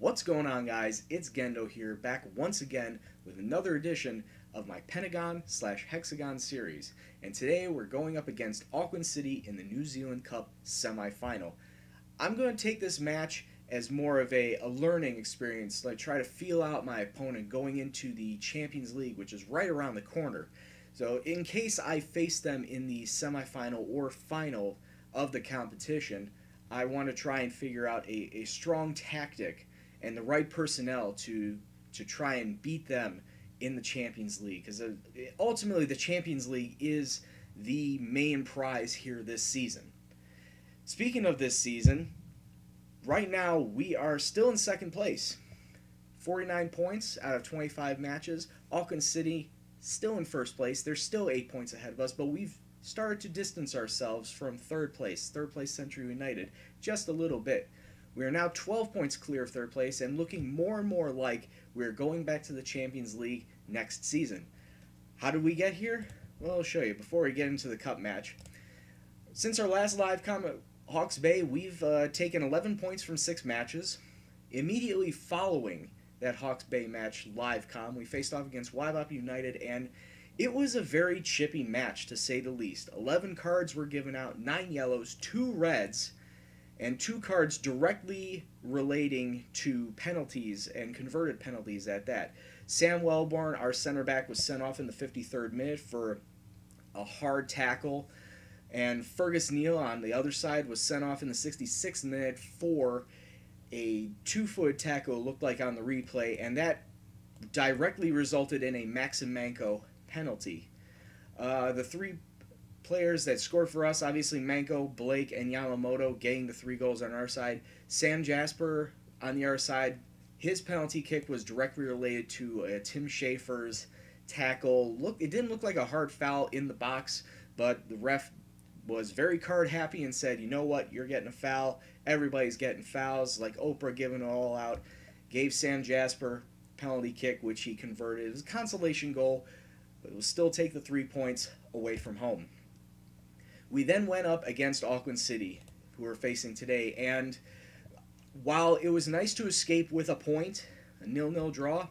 What's going on, guys? It's Gendo here, back once again with another edition of my Pentagon slash Hexagon series. And today we're going up against Auckland City in the New Zealand Cup semi-final. I'm going to take this match as more of a learning experience, like try to feel out my opponent going into the Champions League, which is right around the corner. So in case I face them in the semi-final or final of the competition, I want to try and figure out a strong tactic and the right personnel to try and beat them in the Champions League, because ultimately the Champions League is the main prize here this season. Speaking of this season, right now we are still in second place, 49 points out of 25 matches. Auckland City still in first place. They're still 8 points ahead of us, but we've started to distance ourselves from third place Century United, just a little bit. We are now 12 points clear of third place and looking more and more like we're going back to the Champions League next season. How did we get here? Well, I'll show you before we get into the cup match. Since our last live com at Hawke's Bay, we've taken 11 points from 6 matches. Immediately following that Hawke's Bay match live com, we faced off against Waibop United, and it was a very chippy match, to say the least. 11 cards were given out, 9 yellows, 2 reds, and 2 cards directly relating to penalties and converted penalties at that. Sam Wellborn, our center back, was sent off in the 53rd minute for a hard tackle, and Fergus Neal on the other side was sent off in the 66th minute for a 2-foot tackle, looked like on the replay, and that directly resulted in a Maximenko penalty. The 3 players that scored for us, obviously Manko, Blake, and Yamamoto getting the 3 goals on our side. Sam Jasper on the other side, his penalty kick was directly related to Tim Schaefer's tackle. It didn't look like a hard foul in the box, but the ref was very card happy and said, you know what, you're getting a foul. Everybody's getting fouls, like Oprah giving it all out. Gave Sam Jasper penalty kick, which he converted. It was a consolation goal, but it will still take the 3 points away from home. We then went up against Auckland City, who we're facing today, and while it was nice to escape with a point, a 0-0 draw,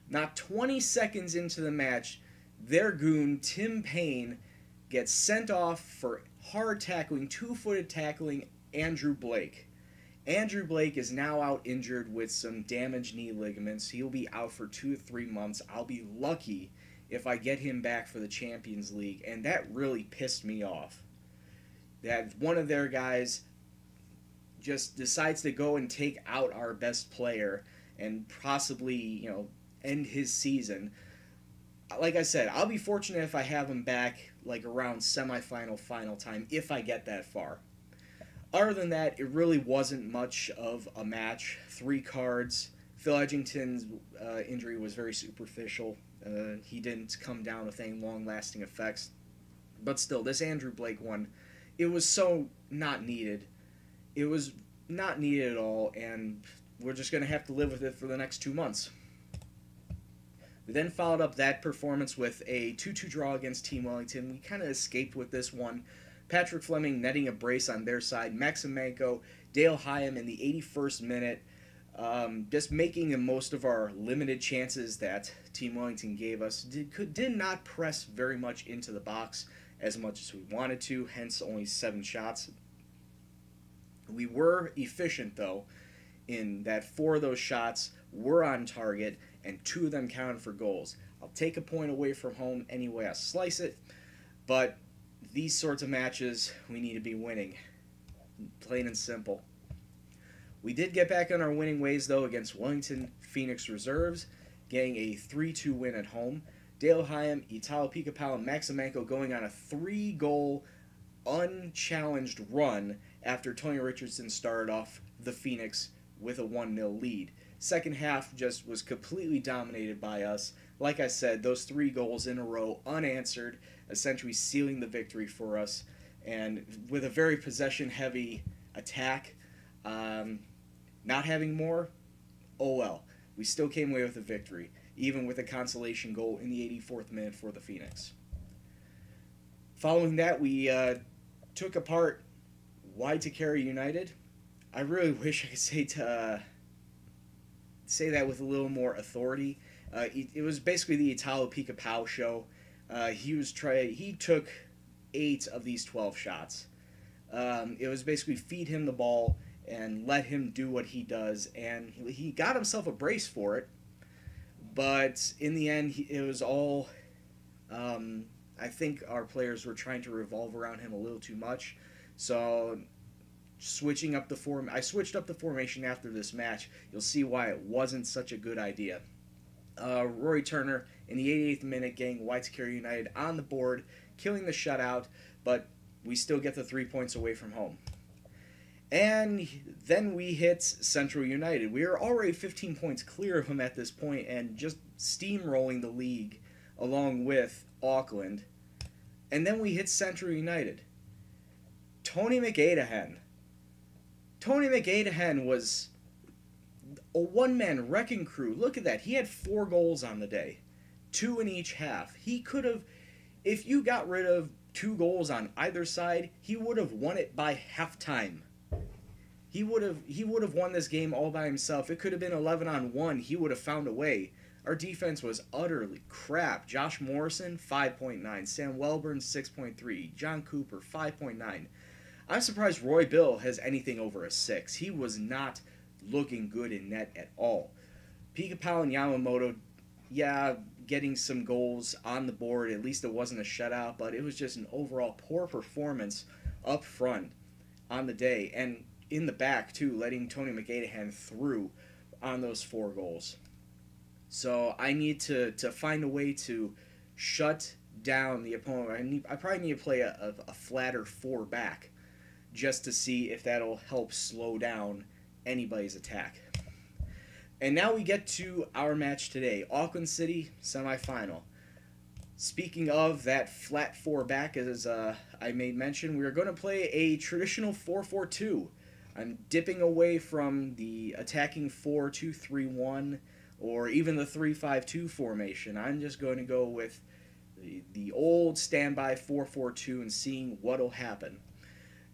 not 20 seconds into the match, their goon, Tim Payne, gets sent off for hard tackling, 2-footed tackling Andrew Blake. Andrew Blake is now out injured with some damaged knee ligaments. He'll be out for 2 to 3 months. I'll be lucky if I get him back for the Champions League, and that really pissed me off. That one of their guys just decides to go and take out our best player and possibly, end his season. Like I said, I'll be fortunate if I have him back like around semifinal, final time, if I get that far. Other than that, it really wasn't much of a match. 3 cards. Phil Edgington's injury was very superficial. He didn't come down with any long-lasting effects. But still, this Andrew Blake one, it was so not needed. It was not needed at all, and we're just going to have to live with it for the next 2 months. We then followed up that performance with a 2-2 draw against Team Wellington. We kind of escaped with this one. Patrick Fleming netting a brace on their side. Maximenko, Dale Hyam in the 81st minute, just making the most of our limited chances that Team Wellington gave us. Did not press very much into the box as much as we wanted to, hence only 7 shots. We were efficient, though, in that 4 of those shots were on target, and 2 of them counted for goals. I'll take a point away from home any way I slice it, but these sorts of matches, we need to be winning. Plain and simple. We did get back on our winning ways, though, against Wellington Phoenix Reserves, getting a 3-2 win at home. Dale Hyam, Italo Picapau, and Maximenko going on a 3-goal unchallenged run after Tony Richardson started off the Phoenix with a 1-0 lead. Second half just was completely dominated by us. Like I said, those 3 goals in a row unanswered, essentially sealing the victory for us. And with a very possession-heavy attack, not having more, oh well. We still came away with a victory, even with a consolation goal in the 84th minute for the Phoenix. Following that, we took apart Waitakere United. I really wish I could say say that with a little more authority. It was basically the Italo Pica-Pow show. He took 8 of these 12 shots. It was basically feed him the ball and let him do what he does, and he got himself a brace for it. But in the end, it was all. I think our players were trying to revolve around him a little too much, so switching up the form. I switched up the formation after this match. You'll see why it wasn't such a good idea. Rory Turner in the 88th minute getting Waitakere United on the board, killing the shutout, but we still get the 3 points away from home. And then we hit Central United. We are already 15 points clear of them at this point and just steamrolling the league along with Auckland. And then we hit Central United. Tony McAdahan. Tony McAdahan was a one-man wrecking crew. Look at that. He had 4 goals on the day. 2 in each half. He could have, if you got rid of 2 goals on either side, he would have won it by halftime. He would have won this game all by himself. It could have been 11-on-1. He would have found a way. Our defense was utterly crap. Josh Morrison, 5.9. Sam Welburn, 6.3. John Cooper, 5.9. I'm surprised Roy Bill has anything over a 6. He was not looking good in net at all. Pica-Pow and Yamamoto, yeah, getting some goals on the board. At least it wasn't a shutout, but it was just an overall poor performance up front on the day. And in the back, too, letting Tony McAdahan through on those 4 goals. So I need to find a way to shut down the opponent. I probably need to play a flatter 4 back just to see if that'll help slow down anybody's attack. And now we get to our match today, Auckland City semifinal. Speaking of that flat 4 back, as I made mention, we are going to play a traditional 4-4-2. I'm dipping away from the attacking 4-2-3-1 or even the 3-5-2 formation. I'm just going to go with the old standby 4-4-2 and seeing what'll happen.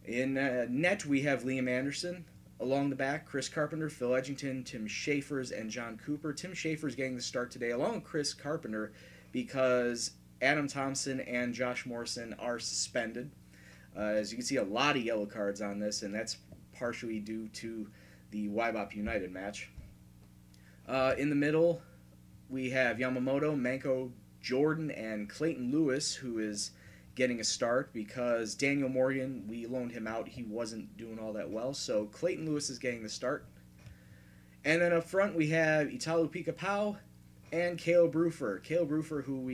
In net, we have Liam Anderson. Along the back, Chris Carpenter, Phil Edgington, Tim Schaefers, and John Cooper. Tim Schaefers getting the start today, along with Chris Carpenter, because Adam Thompson and Josh Morrison are suspended. As you can see, a lot of yellow cards on this, and that's partially due to the Waibop United match. In the middle, we have Yamamoto, Manko, Jordan, and Clayton Lewis, who is getting a start because Daniel Morgan, we loaned him out. He wasn't doing all that well, so Clayton Lewis is getting the start. And then up front, we have Italo Pica-Pow and Caleb Rufer. Caleb Rufer, who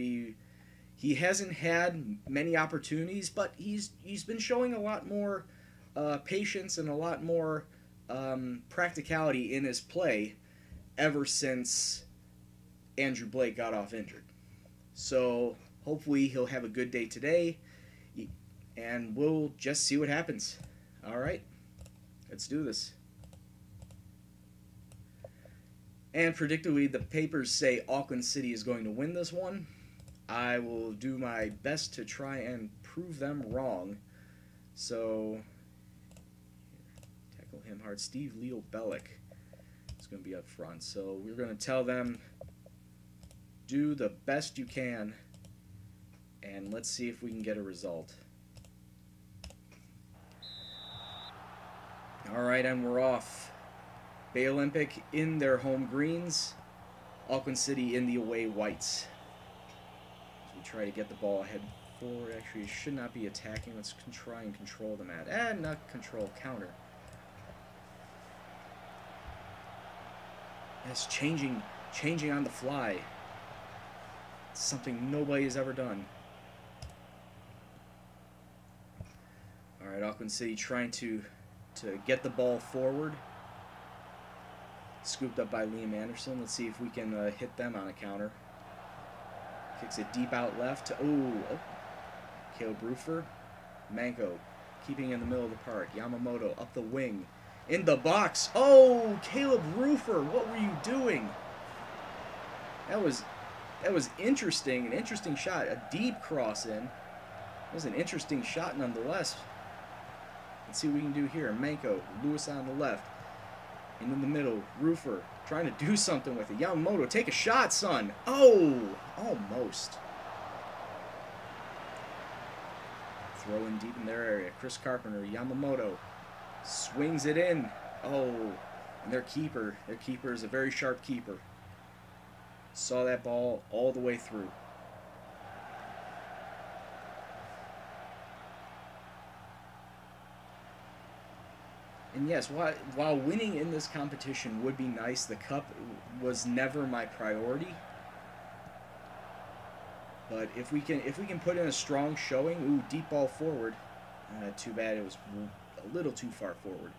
he hasn't had many opportunities, but he's been showing a lot more patience and a lot more practicality in his play ever since Andrew Blake got off injured. So hopefully he'll have a good day today, and we'll just see what happens. All right, let's do this. And predictably, the papers say Auckland City is going to win this one. I will do my best to try and prove them wrong. So, tackle him hard. Steve Leo Bellick is going to be up front. So we're going to tell them, do the best you can, and let's see if we can get a result. All right, and we're off. Bay Olympic in their home greens, Auckland City in the away whites. We try to get the ball ahead forward. Actually, should not be attacking. Let's try and control the mat. And not control, counter. Yes, changing on the fly. It's something nobody has ever done. All right, Auckland City trying to get the ball forward. Scooped up by Liam Anderson. Let's see if we can hit them on a counter. Kicks it deep out left. Oh. Caleb Rufer. Manko keeping in the middle of the park. Yamamoto up the wing. In the box. Oh, Caleb Rufer, what were you doing? That was interesting. An interesting shot. A deep cross in. It was an interesting shot nonetheless. Let's see what we can do here. Manko, Lewis on the left. in the middle. Roofer trying to do something with it. Yamamoto, take a shot, son. Oh, almost. Throw in deep in their area. Chris Carpenter, Yamamoto swings it in. Oh, and their keeper is a very sharp keeper. Saw that ball all the way through. And yes, while winning in this competition would be nice, the cup was never my priority. But if we can put in a strong showing, ooh, deep ball forward. Too bad it was a little too far forward.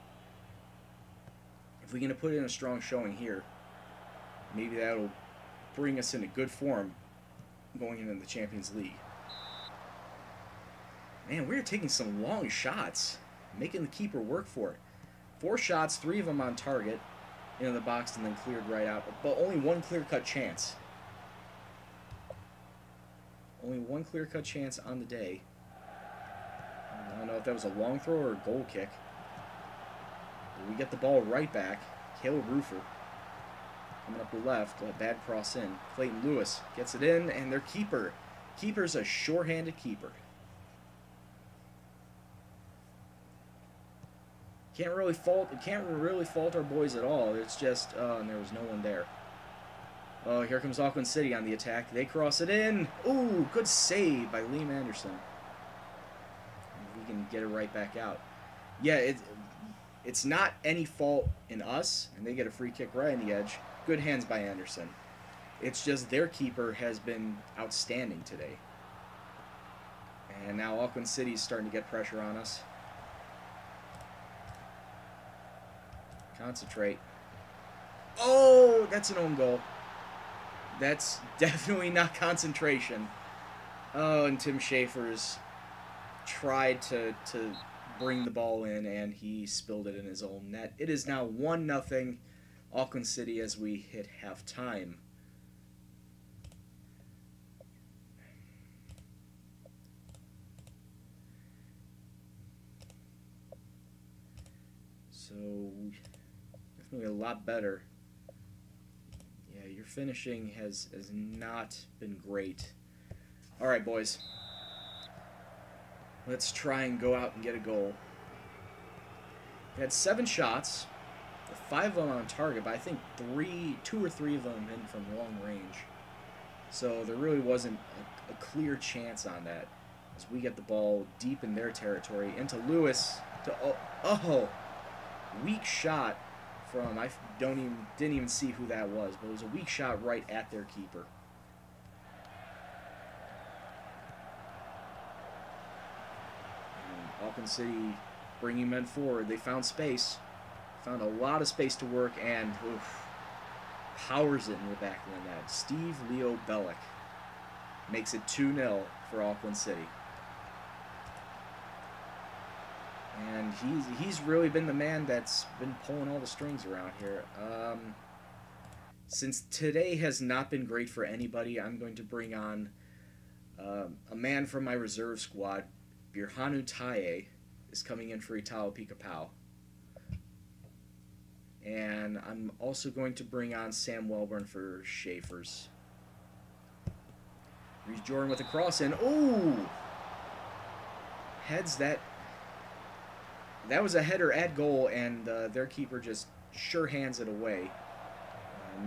If we can put in a strong showing here, maybe that'll bring us into good form going into the Champions League. Man, we're taking some long shots, making the keeper work for it. 4 shots, 3 of them on target, into the box and then cleared right out. But only one clear-cut chance. Only one clear-cut chance on the day. I don't know if that was a long throw or a goal kick. But we get the ball right back. Caleb Roofer coming up the left. A bad cross in. Clayton Lewis gets it in, and their keeper's a short-handed keeper. Can't really fault our boys at all. It's just, and there was no one there. Oh, here comes Auckland City on the attack. They cross it in. Ooh, good save by Liam Anderson. We can get it right back out. Yeah, it's not any fault in us, and they get a free kick right on the edge. Good hands by Anderson. It's just their keeper has been outstanding today. And now Auckland City's starting to get pressure on us. Concentrate. Oh, that's an own goal. That's definitely not concentration. Oh, and Tim Schaefer's tried to bring the ball in, and he spilled it in his own net. It is now 1-0 Auckland City as we hit halftime. So, definitely a lot better. Yeah, your finishing has not been great. Alright, boys. Let's try and go out and get a goal. We had 7 shots, 5 of them on target, but I think 2 or 3 of them in from long range. So there really wasn't a clear chance on that. As we get the ball deep in their territory, into Lewis, to weak shot from, didn't even see who that was, but it was a weak shot right at their keeper. And Auckland City bringing men forward. They found space, found a lot of space to work, and powers it in the back of the net. Steve Leo Bellick makes it 2-0 for Auckland City. And he's really been the man that's been pulling all the strings around here. Since today has not been great for anybody, I'm going to bring on a man from my reserve squad. Birhanu Taye is coming in for Italo Picapau. And I'm also going to bring on Sam Welburn for Schaefer's. Reese Jordan with a cross in. Ooh! Heads that. That was a header at goal, and their keeper just sure hands it away.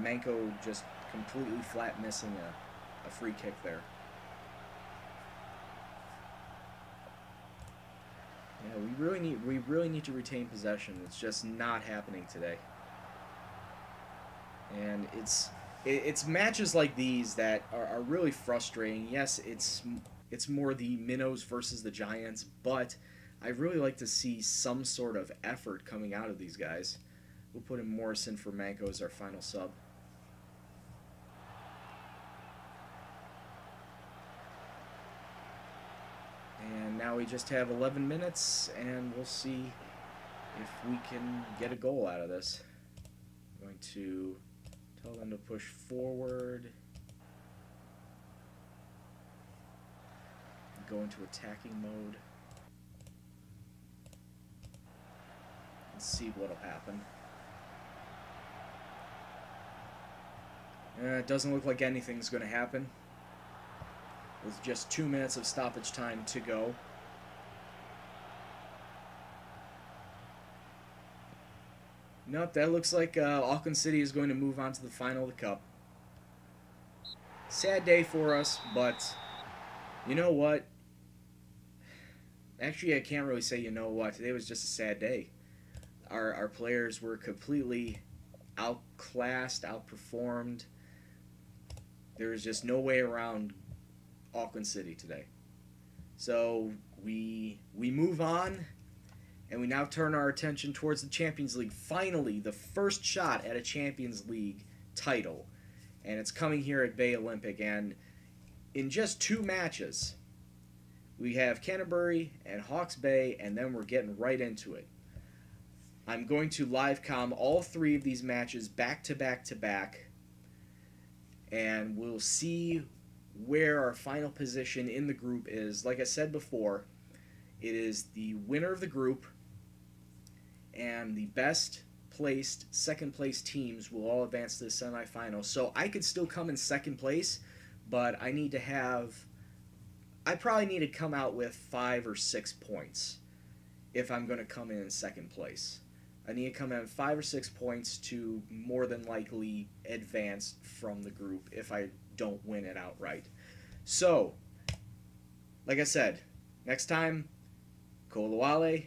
Manko just completely flat missing a free kick there. Yeah, we really need to retain possession. It's just not happening today. And it's matches like these that are really frustrating. Yes, it's more the minnows versus the giants, but I really like to see some sort of effort coming out of these guys. We'll put in Morrison for Manko as our final sub. And now we just have 11 minutes, and we'll see if we can get a goal out of this. I'm going to tell them to push forward. Go into attacking mode. And see what'll happen. It doesn't look like anything's going to happen with just 2 minutes of stoppage time to go. Nope, that looks like Auckland City is going to move on to the final of the Cup. Sad day for us, but you know what? Actually, I can't really say you know what. Today was just a sad day. Our players were completely outclassed, outperformed. There was just no way around Auckland City today. So we move on, and we now turn our attention towards the Champions League. Finally, the first shot at a Champions League title. And it's coming here at Bay Olympic. And in just 2 matches, we have Canterbury and Hawke's Bay, and then we're getting right into it. I'm going to live comm all 3 of these matches back to back to back, and we'll see where our final position in the group is. Like I said before, it is the winner of the group, and the best placed second place teams will all advance to the semifinals. So I could still come in second place, but I probably need to come out with 5 or 6 points if I'm going to come in second place. I need to come in 5 or 6 points to more than likely advance from the group if I don't win it outright. So, like I said, next time, Kolawale,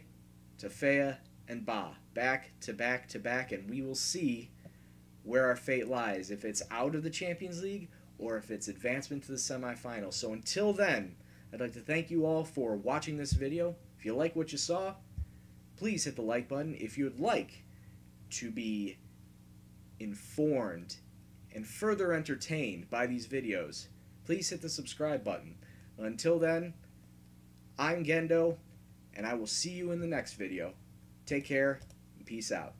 Tafea, and Ba, back to back to back, and we will see where our fate lies, if it's out of the Champions League or if it's advancement to the semifinals. So until then, I'd like to thank you all for watching this video. If you like what you saw, please hit the like button. If you would like to be informed and further entertained by these videos, please hit the subscribe button. Until then, I'm Gendo, and I will see you in the next video. Take care, and peace out.